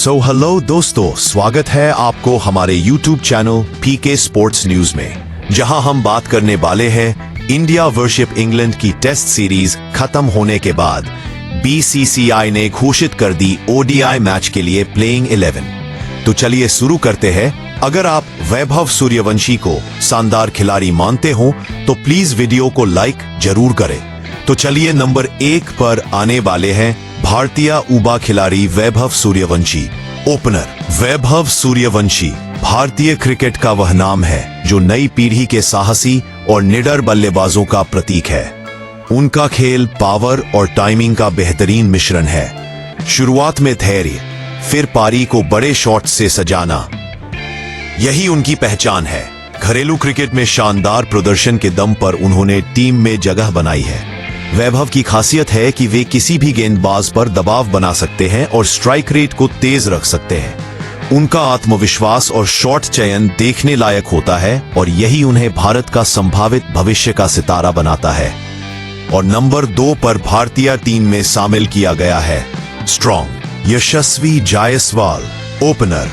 Hello दोस्तों, स्वागत है आपको हमारे YouTube channel PK sports news में, जहां हम बात करने वाले हैं इंडिया वर्सेस इंग्लैंड की टेस्ट सीरीज खत्म होने के बाद बीसीसीआई ने घोषित कर दी ओडीआई मैच के लिए प्लेइंग 11। तो चलिए शुरू करते हैं। अगर आप वैभव सूर्यवंशी को शानदार खिलाड़ी मानते हो तो प्लीज वीडियो को लाइक जरूर करें। तो चलिए नंबर 1 पर आने वाले हैं भारतीय युवा खिलाड़ी वैभव सूर्यवंशी। ओपनर वैभव सूर्यवंशी भारतीय क्रिकेट का वह नाम है जो नई पीढ़ी के साहसी और निडर बल्लेबाजों का प्रतीक है। उनका खेल पावर और टाइमिंग का बेहतरीन मिश्रण है। शुरुआत में धैर्य, फिर पारी को बड़े शॉट से सजाना, यही उनकी पहचान है। घरेलू क्रिकेट में शानदार प्रदर्शन के दम पर उन्होंने टीम में जगह बनाई है। वैभव की खासियत है कि वे किसी भी गेंदबाज पर दबाव बना सकते हैं और स्ट्राइक रेट को तेज रख सकते हैं। उनका आत्मविश्वास और शॉट चयन देखने लायक होता है और यही उन्हें भारत का संभावित भविष्य का सितारा बनाता है। और नंबर 2 पर भारतीय टीम में शामिल किया गया है स्ट्रॉन्ग यशस्वी जायसवाल। ओपनर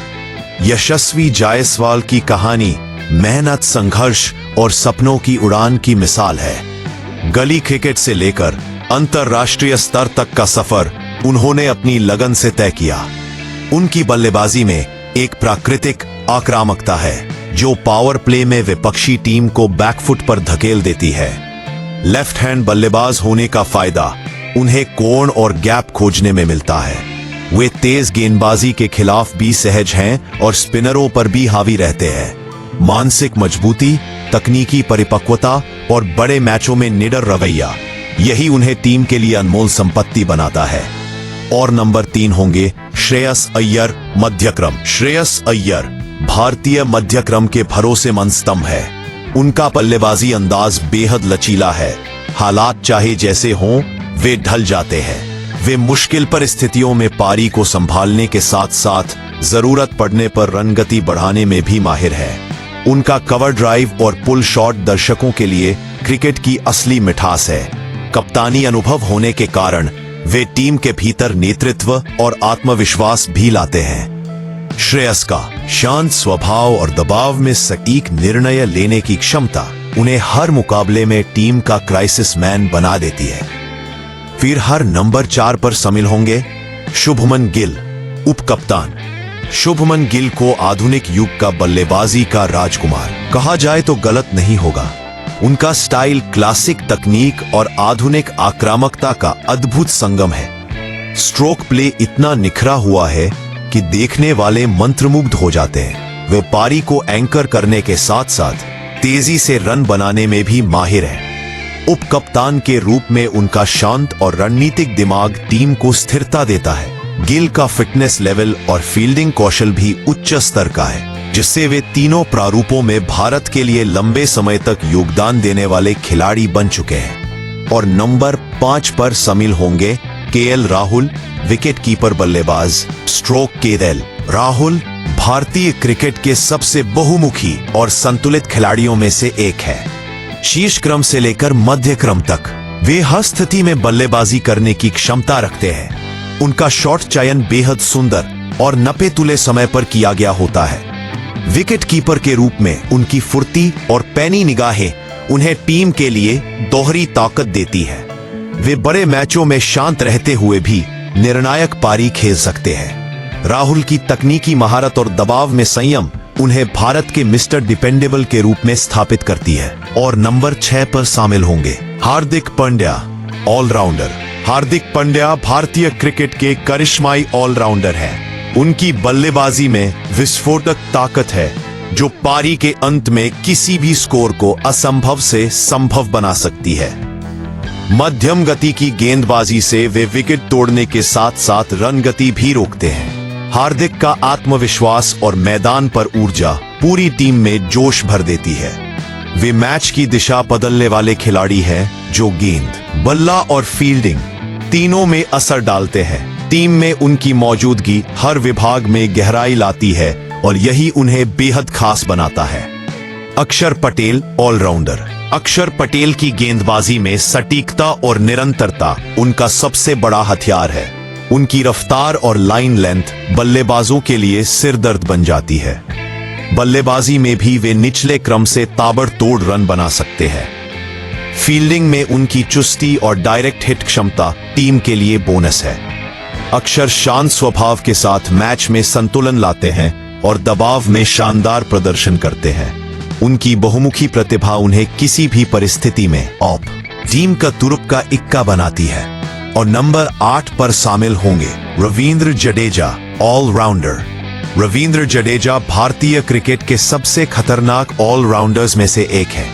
यशस्वी जायसवाल की कहानी मेहनत, संघर्ष और सपनों की उड़ान की मिसाल है। गली क्रिकेट से लेकर अंतर्राष्ट्रीय स्तर तक का सफर उन्होंने अपनी लगन से तय किया। उनकी बल्लेबाजी में एक प्राकृतिक आक्रामकता है जो पावर प्ले में विपक्षी टीम को बैकफुट पर धकेल देती है। लेफ्ट हैंड बल्लेबाज होने का फायदा उन्हें कोण और गैप खोजने में मिलता है। वे तेज गेंदबाजी के खिलाफ भी सहज हैं और स्पिनरों पर भी हावी रहते हैं। मानसिक मजबूती, तकनीकी परिपक्वता और बड़े मैचों में निडर रवैया, यही उन्हें टीम के लिए अनमोल संपत्ति बनाता है। और नंबर 3 होंगे श्रेयस अय्यर, मध्यक्रम। श्रेयस अय्यर भारतीय मध्यक्रम के भरोसेमंद स्तंभ है। उनका बल्लेबाजी अंदाज बेहद लचीला है। हालात चाहे जैसे हों, वे ढल जाते हैं। वे मुश्किल परिस्थितियों में पारी को संभालने के साथ साथ जरूरत पड़ने पर रन गति बढ़ाने में भी माहिर है। उनका कवर ड्राइव और पुल शॉट दर्शकों के लिए क्रिकेट की असली मिठास है। कप्तानी अनुभव होने के कारण वे टीम के भीतर नेतृत्व और आत्मविश्वास भी लाते हैं। श्रेयस का शांत स्वभाव और दबाव में सटीक निर्णय लेने की क्षमता उन्हें हर मुकाबले में टीम का क्राइसिस मैन बना देती है। फिर हर नंबर 4 पर शामिल होंगे शुभमन गिल, उप कप्तान। शुभमन गिल को आधुनिक युग का बल्लेबाजी का राजकुमार कहा जाए तो गलत नहीं होगा। उनका स्टाइल क्लासिक तकनीक और आधुनिक आक्रामकता का अद्भुत संगम है। स्ट्रोक प्ले इतना निखरा हुआ है कि देखने वाले मंत्रमुग्ध हो जाते हैं। वे पारी को एंकर करने के साथ साथ तेजी से रन बनाने में भी माहिर है। उप कप्तान के रूप में उनका शांत और रणनीतिक दिमाग टीम को स्थिरता देता है। गिल का फिटनेस लेवल और फील्डिंग कौशल भी उच्च स्तर का है, जिससे वे तीनों प्रारूपों में भारत के लिए लंबे समय तक योगदान देने वाले खिलाड़ी बन चुके हैं। और नंबर 5 पर शामिल होंगे केएल राहुल, विकेट कीपर बल्लेबाज, स्ट्रोक केएल। राहुल भारतीय क्रिकेट के सबसे बहुमुखी और संतुलित खिलाड़ियों में से एक है। शीर्ष क्रम से लेकर मध्य क्रम तक वे हर स्थिति में बल्लेबाजी करने की क्षमता रखते हैं। उनका शॉट चयन बेहद सुंदर और नपे तुले समय पर किया गया होता है। विकेट कीपर के रूप में उनकी फुर्ती और पैनी निगाहें उन्हें टीम के लिए दोहरी ताकत देती है। वे बड़े मैचों में शांत रहते हुए भी निर्णायक पारी खेल सकते हैं। राहुल की तकनीकी महारत और दबाव में संयम उन्हें भारत के मिस्टर डिपेंडेबल के रूप में स्थापित करती है। और नंबर 6 पर शामिल होंगे हार्दिक पांड्या, ऑलराउंडर। हार्दिक पांड्या भारतीय क्रिकेट के करिश्माई ऑलराउंडर हैं। उनकी बल्लेबाजी में विस्फोटक ताकत है जो पारी के अंत में किसी भी स्कोर को असंभव से संभव बना सकती है। मध्यम गति की गेंदबाजी से वे विकेट तोड़ने के साथ साथ रन गति भी रोकते हैं। हार्दिक का आत्मविश्वास और मैदान पर ऊर्जा पूरी टीम में जोश भर देती है। वे मैच की दिशा बदलने वाले खिलाड़ी हैं जो गेंद, बल्ला और फील्डिंग तीनों में असर डालते हैं। टीम में उनकी मौजूदगी हर विभाग में गहराई लाती है और यही उन्हें बेहद खास बनाता है। अक्षर पटेल, ऑलराउंडर। अक्षर पटेल की गेंदबाजी में सटीकता और निरंतरता उनका सबसे बड़ा हथियार है। उनकी रफ्तार और लाइन लेंथ बल्लेबाजों के लिए सिरदर्द बन जाती है। बल्लेबाजी में भी वे निचले क्रम से ताबड़तोड़ रन बना सकते हैं। फील्डिंग में उनकी चुस्ती और डायरेक्ट हिट क्षमता टीम के लिए बोनस है। अक्सर शांत स्वभाव के साथ मैच में संतुलन लाते हैं और दबाव में शानदार प्रदर्शन करते हैं। उनकी बहुमुखी प्रतिभा उन्हें किसी भी परिस्थिति में ऑफ टीम का तुरुप का इक्का बनाती है। और नंबर 8 पर शामिल होंगे रवींद्र जडेजा, ऑलराउंडर। रवींद्र जडेजा भारतीय क्रिकेट के सबसे खतरनाक ऑलराउंडर्स में से एक है।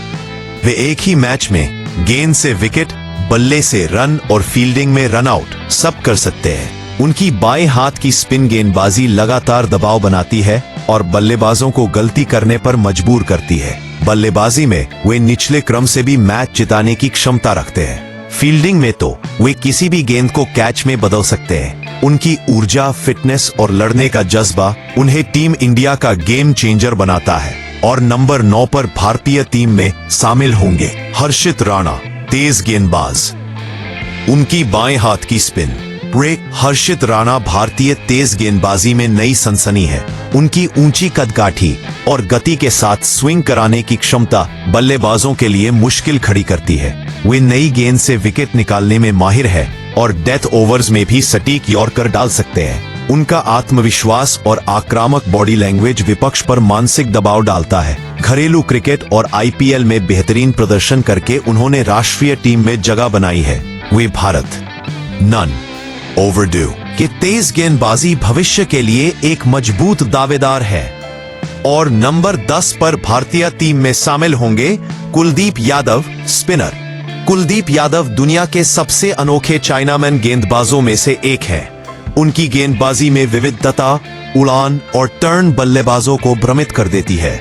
वे एक ही मैच में गेंद से विकेट, बल्ले से रन और फील्डिंग में रन आउट सब कर सकते हैं। उनकी बाएं हाथ की स्पिन गेंदबाजी लगातार दबाव बनाती है और बल्लेबाजों को गलती करने पर मजबूर करती है। बल्लेबाजी में वे निचले क्रम से भी मैच जिताने की क्षमता रखते हैं। फील्डिंग में तो वे किसी भी गेंद को कैच में बदल सकते हैं। उनकी ऊर्जा, फिटनेस और लड़ने का जज्बा उन्हें टीम इंडिया का गेम चेंजर बनाता है। और नंबर 9 पर भारतीय टीम में शामिल होंगे हर्षित राणा, तेज गेंदबाज। उनकी बाएं हाथ की स्पिन हर्षित राणा भारतीय तेज गेंदबाजी में नई सनसनी है। उनकी ऊंची कदकाठी और गति के साथ स्विंग कराने की क्षमता बल्लेबाजों के लिए मुश्किल खड़ी करती है। वे नई गेंद से विकेट निकालने में माहिर है और डेथ ओवर्स में भी सटीक यॉर्कर डाल सकते हैं। उनका आत्मविश्वास और आक्रामक बॉडी लैंग्वेज विपक्ष पर मानसिक दबाव डालता है। घरेलू क्रिकेट और आईपीएल में बेहतरीन प्रदर्शन करके उन्होंने राष्ट्रीय टीम में जगह बनाई है। वे भारत नन ओवरड्यू कि तेज गेंदबाजी भविष्य के लिए एक मजबूत दावेदार है। और नंबर 10 पर भारतीय टीम में शामिल होंगे कुलदीप यादव, स्पिनर। कुलदीप यादव दुनिया के सबसे अनोखे चाइनामैन गेंदबाजों में से एक है। उनकी गेंदबाजी में विविधता, उड़ान और टर्न बल्लेबाजों को भ्रमित कर देती है।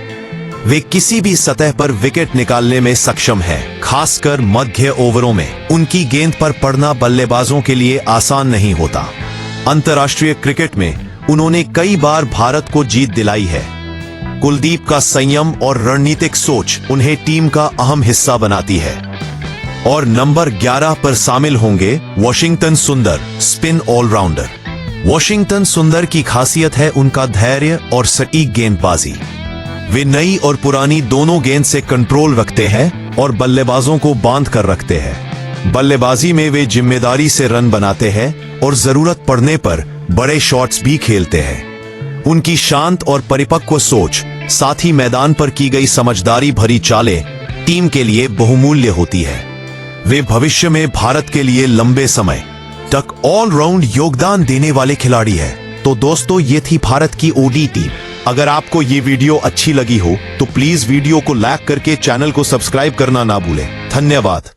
वे किसी भी सतह पर विकेट निकालने में सक्षम है, खासकर मध्य ओवरों में। उनकी गेंद पर पड़ना बल्लेबाजों के लिए आसान नहीं होता। अंतर्राष्ट्रीय क्रिकेट में उन्होंने कई बार भारत को जीत दिलाई है। कुलदीप का संयम और रणनीतिक सोच उन्हें टीम का अहम हिस्सा बनाती है। और नंबर 11 पर शामिल होंगे वॉशिंगटन सुंदर, स्पिन ऑलराउंडर। वॉशिंगटन सुंदर की खासियत है उनका धैर्य और सटीक गेंदबाजी। वे नई और पुरानी दोनों गेंद से कंट्रोल रखते हैं और बल्लेबाजों को बांध कर रखते हैं। बल्लेबाजी में वे जिम्मेदारी से रन बनाते हैं और जरूरत पड़ने पर बड़े शॉट्स भी खेलते हैं। उनकी शांत और परिपक्व सोच, साथ ही मैदान पर की गई समझदारी भरी चालें टीम के लिए बहुमूल्य होती है। वे भविष्य में भारत के लिए लंबे समय तक ऑलराउंड योगदान देने वाले खिलाड़ी हैं। तो दोस्तों, ये थी भारत की ओडी टीम। अगर आपको ये वीडियो अच्छी लगी हो तो प्लीज वीडियो को लाइक करके चैनल को सब्सक्राइब करना ना भूलें। धन्यवाद।